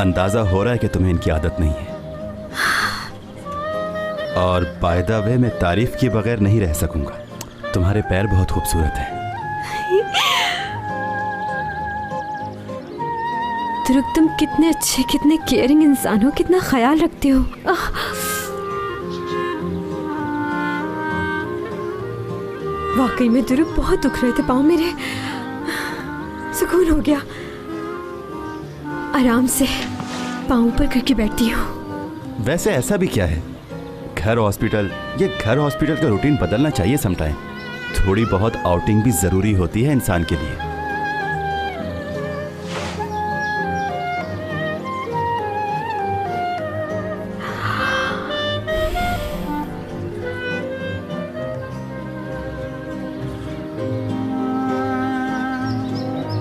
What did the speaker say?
अंदाजा हो रहा है कि तुम्हें इनकी आदत नहीं है। और बाय द वे, मैं तारीफ किए बगैर नहीं रह सकूंगा। तुम्हारे पैर बहुत खूबसूरत हैं। ध्रुव, तुम कितने अच्छे, कितने केयरिंग इंसान हो, कितना ख्याल रखते हो। वाकई में ध्रुव, बहुत दुख रहे थे पाँव मेरे। सुकून हो गया। आराम से पाँव ऊपर करके बैठती हूँ। वैसे ऐसा भी क्या है, घर हॉस्पिटल, ये घर हॉस्पिटल का रूटीन बदलना चाहिए समटाइम। थोड़ी बहुत आउटिंग भी जरूरी होती है इंसान के लिए।